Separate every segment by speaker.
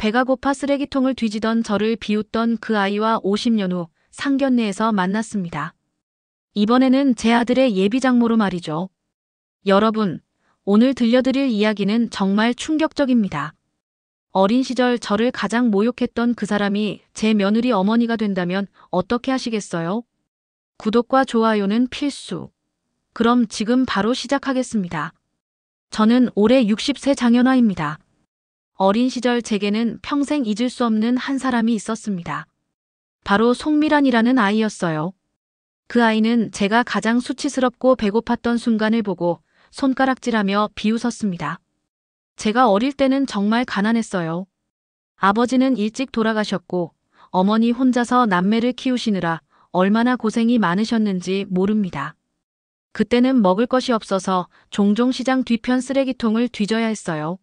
Speaker 1: 배가 고파 쓰레기통을 뒤지던 저를 비웃던 그 아이와 50년 후 상견례에서 만났습니다. 이번에는 제 아들의 예비 장모로 말이죠. 여러분, 오늘 들려드릴 이야기는 정말 충격적입니다. 어린 시절 저를 가장 모욕했던 그 사람이 제 며느리 어머니가 된다면 어떻게 하시겠어요? 구독과 좋아요는 필수. 그럼 지금 바로 시작하겠습니다. 저는 올해 60세 장연화입니다. 어린 시절 제게는 평생 잊을 수 없는 한 사람이 있었습니다. 바로 송미란이라는 아이였어요. 그 아이는 제가 가장 수치스럽고 배고팠던 순간을 보고 손가락질하며 비웃었습니다. 제가 어릴 때는 정말 가난했어요. 아버지는 일찍 돌아가셨고 어머니 혼자서 남매를 키우시느라 얼마나 고생이 많으셨는지 모릅니다. 그때는 먹을 것이 없어서 종종 시장 뒤편 쓰레기통을 뒤져야 했어요.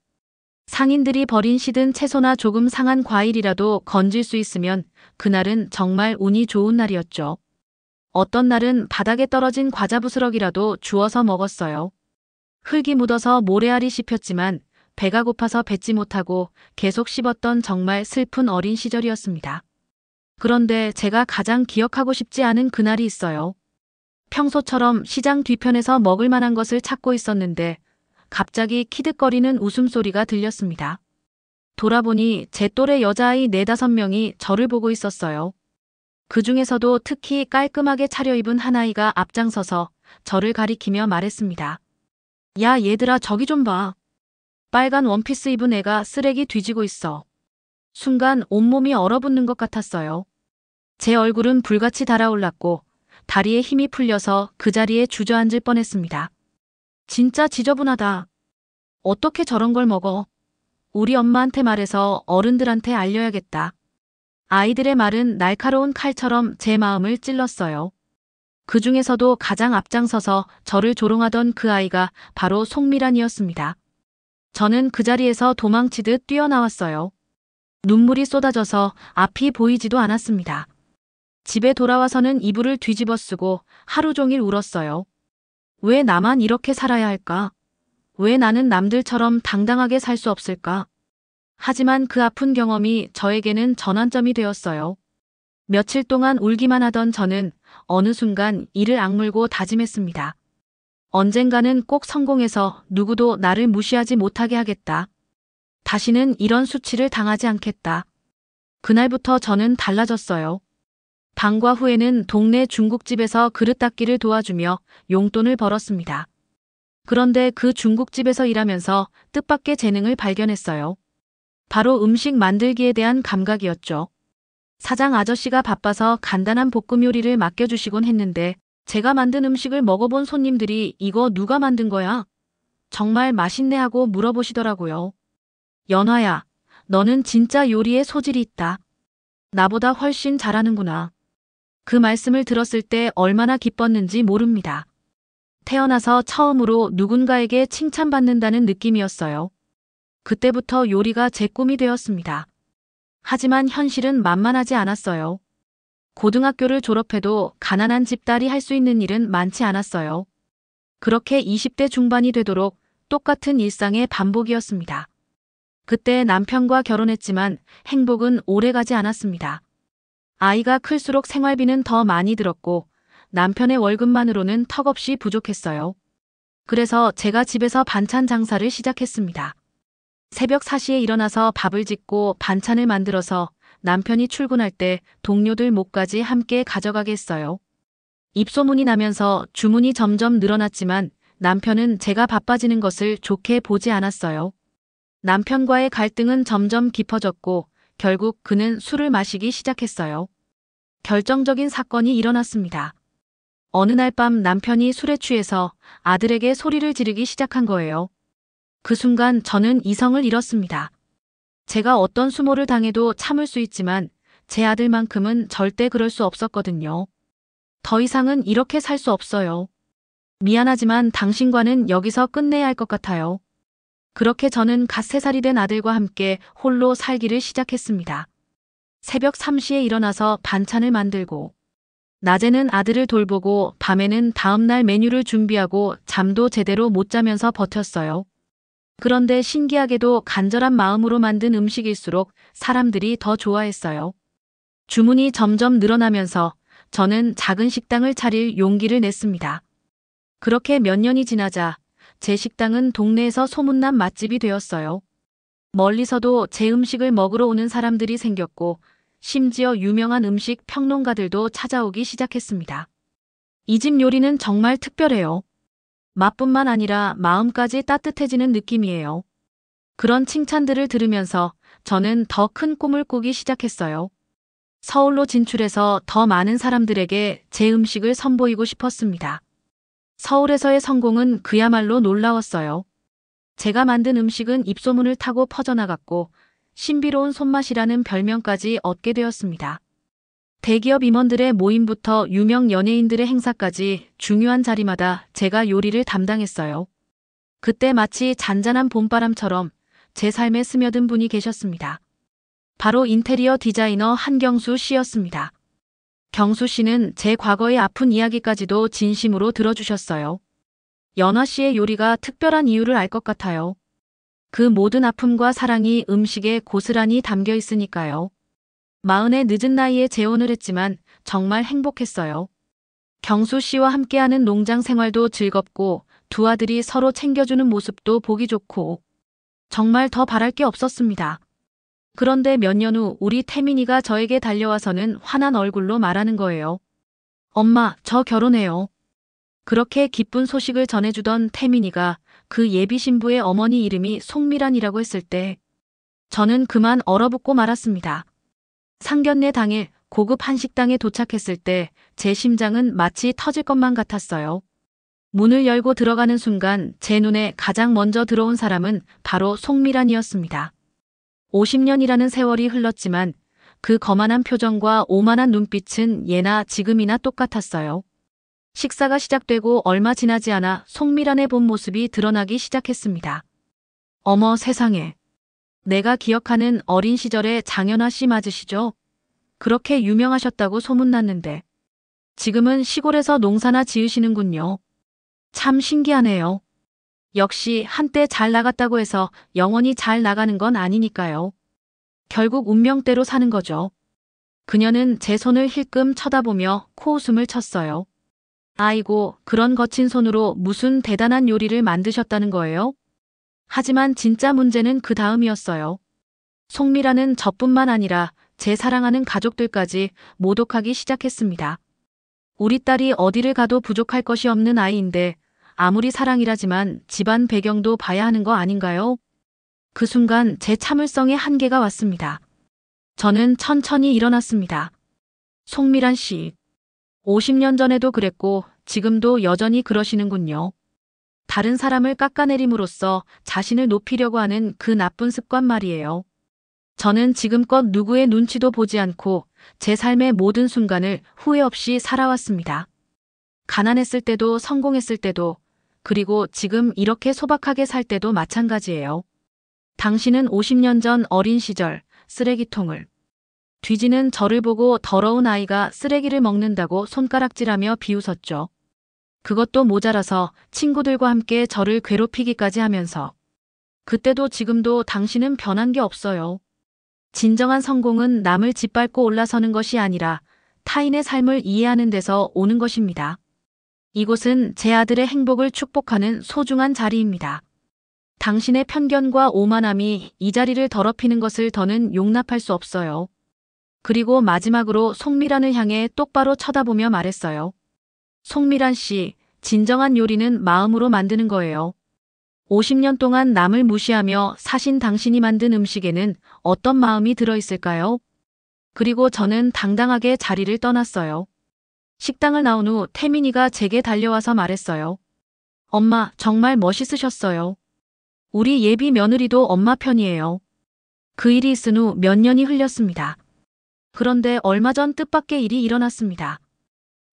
Speaker 1: 상인들이 버린 시든 채소나 조금 상한 과일이라도 건질 수 있으면 그날은 정말 운이 좋은 날이었죠. 어떤 날은 바닥에 떨어진 과자 부스러기라도 주워서 먹었어요. 흙이 묻어서 모래알이 씹혔지만 배가 고파서 뱉지 못하고 계속 씹었던 정말 슬픈 어린 시절이었습니다. 그런데 제가 가장 기억하고 싶지 않은 그날이 있어요. 평소처럼 시장 뒤편에서 먹을 만한 것을 찾고 있었는데 갑자기 키득거리는 웃음소리가 들렸습니다. 돌아보니 제 또래 여자아이 4~5명이 저를 보고 있었어요. 그 중에서도 특히 깔끔하게 차려입은 한 아이가 앞장서서 저를 가리키며 말했습니다. 야, 얘들아, 저기 좀 봐. 빨간 원피스 입은 애가 쓰레기 뒤지고 있어. 순간 온몸이 얼어붙는 것 같았어요. 제 얼굴은 불같이 달아올랐고 다리에 힘이 풀려서 그 자리에 주저앉을 뻔했습니다. 진짜 지저분하다. 어떻게 저런 걸 먹어? 우리 엄마한테 말해서 어른들한테 알려야겠다. 아이들의 말은 날카로운 칼처럼 제 마음을 찔렀어요. 그 중에서도 가장 앞장서서 저를 조롱하던 그 아이가 바로 송미란이었습니다. 저는 그 자리에서 도망치듯 뛰어나왔어요. 눈물이 쏟아져서 앞이 보이지도 않았습니다. 집에 돌아와서는 이불을 뒤집어 쓰고 하루 종일 울었어요. 왜 나만 이렇게 살아야 할까? 왜 나는 남들처럼 당당하게 살 수 없을까? 하지만 그 아픈 경험이 저에게는 전환점이 되었어요. 며칠 동안 울기만 하던 저는 어느 순간 이를 악물고 다짐했습니다. 언젠가는 꼭 성공해서 누구도 나를 무시하지 못하게 하겠다. 다시는 이런 수치를 당하지 않겠다. 그날부터 저는 달라졌어요. 방과 후에는 동네 중국집에서 그릇 닦기를 도와주며 용돈을 벌었습니다. 그런데 그 중국집에서 일하면서 뜻밖의 재능을 발견했어요. 바로 음식 만들기에 대한 감각이었죠. 사장 아저씨가 바빠서 간단한 볶음 요리를 맡겨주시곤 했는데 제가 만든 음식을 먹어본 손님들이 이거 누가 만든 거야? 정말 맛있네 하고 물어보시더라고요. 연화야, 너는 진짜 요리에 소질이 있다. 나보다 훨씬 잘하는구나. 그 말씀을 들었을 때 얼마나 기뻤는지 모릅니다. 태어나서 처음으로 누군가에게 칭찬받는다는 느낌이었어요. 그때부터 요리가 제 꿈이 되었습니다. 하지만 현실은 만만하지 않았어요. 고등학교를 졸업해도 가난한 집 딸이 할 수 있는 일은 많지 않았어요. 그렇게 20대 중반이 되도록 똑같은 일상의 반복이었습니다. 그때 남편과 결혼했지만 행복은 오래가지 않았습니다. 아이가 클수록 생활비는 더 많이 들었고 남편의 월급만으로는 턱없이 부족했어요. 그래서 제가 집에서 반찬 장사를 시작했습니다. 새벽 4시에 일어나서 밥을 짓고 반찬을 만들어서 남편이 출근할 때 동료들 목까지 함께 가져가게 했어요. 입소문이 나면서 주문이 점점 늘어났지만 남편은 제가 바빠지는 것을 좋게 보지 않았어요. 남편과의 갈등은 점점 깊어졌고 결국 그는 술을 마시기 시작했어요. 결정적인 사건이 일어났습니다. 어느 날 밤 남편이 술에 취해서 아들에게 소리를 지르기 시작한 거예요. 그 순간 저는 이성을 잃었습니다. 제가 어떤 수모를 당해도 참을 수 있지만 제 아들만큼은 절대 그럴 수 없었거든요. 더 이상은 이렇게 살 수 없어요. 미안하지만 당신과는 여기서 끝내야 할 것 같아요. 그렇게 저는 갓 3살이 된 아들과 함께 홀로 살기를 시작했습니다. 새벽 3시에 일어나서 반찬을 만들고 낮에는 아들을 돌보고 밤에는 다음날 메뉴를 준비하고 잠도 제대로 못 자면서 버텼어요. 그런데 신기하게도 간절한 마음으로 만든 음식일수록 사람들이 더 좋아했어요. 주문이 점점 늘어나면서 저는 작은 식당을 차릴 용기를 냈습니다. 그렇게 몇 년이 지나자 제 식당은 동네에서 소문난 맛집이 되었어요. 멀리서도 제 음식을 먹으러 오는 사람들이 생겼고, 심지어 유명한 음식 평론가들도 찾아오기 시작했습니다. 이 집 요리는 정말 특별해요. 맛뿐만 아니라 마음까지 따뜻해지는 느낌이에요. 그런 칭찬들을 들으면서 저는 더 큰 꿈을 꾸기 시작했어요. 서울로 진출해서 더 많은 사람들에게 제 음식을 선보이고 싶었습니다. 서울에서의 성공은 그야말로 놀라웠어요. 제가 만든 음식은 입소문을 타고 퍼져나갔고 신비로운 손맛이라는 별명까지 얻게 되었습니다. 대기업 임원들의 모임부터 유명 연예인들의 행사까지 중요한 자리마다 제가 요리를 담당했어요. 그때 마치 잔잔한 봄바람처럼 제 삶에 스며든 분이 계셨습니다. 바로 인테리어 디자이너 한경수 씨였습니다. 경수 씨는 제 과거의 아픈 이야기까지도 진심으로 들어주셨어요. 연화 씨의 요리가 특별한 이유를 알 것 같아요. 그 모든 아픔과 사랑이 음식에 고스란히 담겨 있으니까요. 40의 늦은 나이에 재혼을 했지만 정말 행복했어요. 경수 씨와 함께하는 농장 생활도 즐겁고 두 아들이 서로 챙겨주는 모습도 보기 좋고 정말 더 바랄 게 없었습니다. 그런데 몇 년 후 우리 태민이가 저에게 달려와서는 환한 얼굴로 말하는 거예요. 엄마, 저 결혼해요. 그렇게 기쁜 소식을 전해주던 태민이가 그 예비 신부의 어머니 이름이 송미란이라고 했을 때 저는 그만 얼어붙고 말았습니다. 상견례 당일 고급 한식당에 도착했을 때 제 심장은 마치 터질 것만 같았어요. 문을 열고 들어가는 순간 제 눈에 가장 먼저 들어온 사람은 바로 송미란이었습니다. 50년이라는 세월이 흘렀지만 그 거만한 표정과 오만한 눈빛은 예나 지금이나 똑같았어요. 식사가 시작되고 얼마 지나지 않아 송미란의 본 모습이 드러나기 시작했습니다. 어머 세상에. 내가 기억하는 어린 시절의 장연화 씨 맞으시죠? 그렇게 유명하셨다고 소문났는데 지금은 시골에서 농사나 지으시는군요. 참 신기하네요. 역시 한때 잘 나갔다고 해서 영원히 잘 나가는 건 아니니까요. 결국 운명대로 사는 거죠. 그녀는 제 손을 힐끔 쳐다보며 코웃음을 쳤어요. 아이고, 그런 거친 손으로 무슨 대단한 요리를 만드셨다는 거예요? 하지만 진짜 문제는 그 다음이었어요. 송미라는 저뿐만 아니라 제 사랑하는 가족들까지 모독하기 시작했습니다. 우리 딸이 어디를 가도 부족할 것이 없는 아이인데 아무리 사랑이라지만 집안 배경도 봐야 하는 거 아닌가요? 그 순간 제 참을성의 한계가 왔습니다. 저는 천천히 일어났습니다. 송미란 씨, 50년 전에도 그랬고 지금도 여전히 그러시는군요. 다른 사람을 깎아내림으로써 자신을 높이려고 하는 그 나쁜 습관 말이에요. 저는 지금껏 누구의 눈치도 보지 않고 제 삶의 모든 순간을 후회 없이 살아왔습니다. 가난했을 때도 성공했을 때도 그리고 지금 이렇게 소박하게 살 때도 마찬가지예요. 당신은 50년 전 어린 시절 쓰레기통을 뒤지는 저를 보고 더러운 아이가 쓰레기를 먹는다고 손가락질하며 비웃었죠. 그것도 모자라서 친구들과 함께 저를 괴롭히기까지 하면서 그때도 지금도 당신은 변한 게 없어요. 진정한 성공은 남을 짓밟고 올라서는 것이 아니라 타인의 삶을 이해하는 데서 오는 것입니다. 이곳은 제 아들의 행복을 축복하는 소중한 자리입니다. 당신의 편견과 오만함이 이 자리를 더럽히는 것을 더는 용납할 수 없어요. 그리고 마지막으로 송미란을 향해 똑바로 쳐다보며 말했어요. 송미란 씨, 진정한 요리는 마음으로 만드는 거예요. 50년 동안 남을 무시하며 사신 당신이 만든 음식에는 어떤 마음이 들어있을까요? 그리고 저는 당당하게 자리를 떠났어요. 식당을 나온 후 태민이가 제게 달려와서 말했어요. 엄마, 정말 멋있으셨어요. 우리 예비 며느리도 엄마 편이에요. 그 일이 있은 후 몇 년이 흘렸습니다. 그런데 얼마 전 뜻밖의 일이 일어났습니다.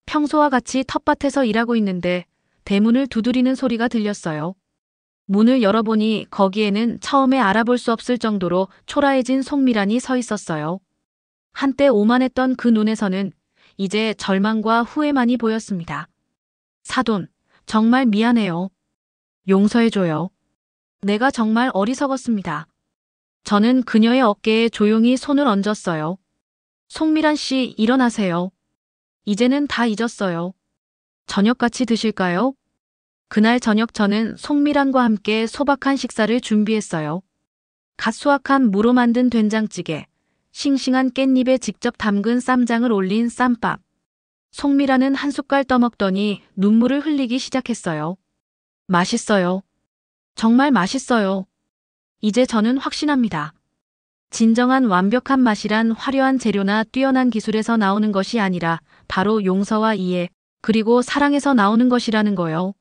Speaker 1: 평소와 같이 텃밭에서 일하고 있는데 대문을 두드리는 소리가 들렸어요. 문을 열어보니 거기에는 처음에 알아볼 수 없을 정도로 초라해진 송미란이 서 있었어요. 한때 오만했던 그 눈에서는 이제 절망과 후회만이 보였습니다. 사돈, 정말 미안해요. 용서해줘요. 내가 정말 어리석었습니다. 저는 그녀의 어깨에 조용히 손을 얹었어요. 송미란 씨, 일어나세요. 이제는 다 잊었어요. 저녁 같이 드실까요? 그날 저녁 저는 송미란과 함께 소박한 식사를 준비했어요. 갓 수확한 무로 만든 된장찌개, 싱싱한 깻잎에 직접 담근 쌈장을 올린 쌈밥. 송미란은 한 숟갈 떠먹더니 눈물을 흘리기 시작했어요. 맛있어요. 정말 맛있어요. 이제 저는 확신합니다. 진정한 완벽한 맛이란 화려한 재료나 뛰어난 기술에서 나오는 것이 아니라 바로 용서와 이해, 그리고 사랑에서 나오는 것이라는 거요.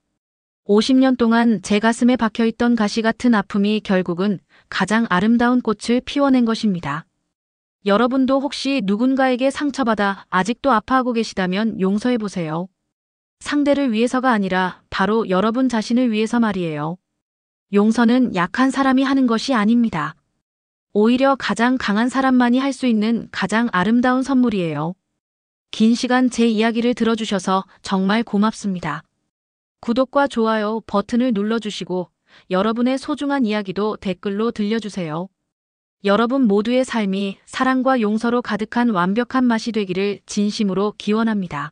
Speaker 1: 50년 동안 제 가슴에 박혀있던 가시 같은 아픔이 결국은 가장 아름다운 꽃을 피워낸 것입니다. 여러분도 혹시 누군가에게 상처받아 아직도 아파하고 계시다면 용서해보세요. 상대를 위해서가 아니라 바로 여러분 자신을 위해서 말이에요. 용서는 약한 사람이 하는 것이 아닙니다. 오히려 가장 강한 사람만이 할 수 있는 가장 아름다운 선물이에요. 긴 시간 제 이야기를 들어주셔서 정말 고맙습니다. 구독과 좋아요 버튼을 눌러주시고 여러분의 소중한 이야기도 댓글로 들려주세요. 여러분 모두의 삶이 사랑과 용서로 가득한 완벽한 맛이 되기를 진심으로 기원합니다.